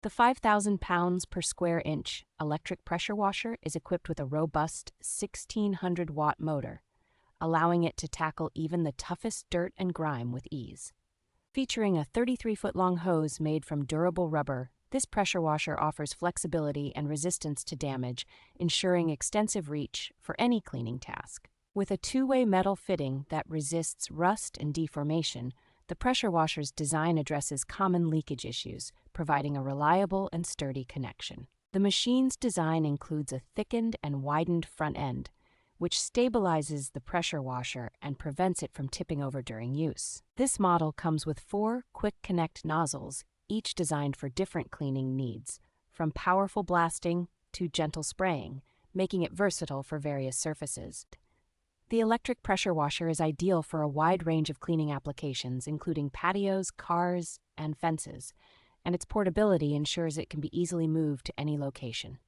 The 5,000 pounds per square inch electric pressure washer is equipped with a robust 1,600-watt motor, allowing it to tackle even the toughest dirt and grime with ease. Featuring a 33-foot-long hose made from durable rubber, this pressure washer offers flexibility and resistance to damage, ensuring extensive reach for any cleaning task. With a two-way metal fitting that resists rust and deformation, the pressure washer's design addresses common leakage issues, providing a reliable and sturdy connection. The machine's design includes a thickened and widened front end, which stabilizes the pressure washer and prevents it from tipping over during use. This model comes with 4 quick connect nozzles, each designed for different cleaning needs, from powerful blasting to gentle spraying, making it versatile for various surfaces. The electric pressure washer is ideal for a wide range of cleaning applications, including patios, cars, and fences, and its portability ensures it can be easily moved to any location.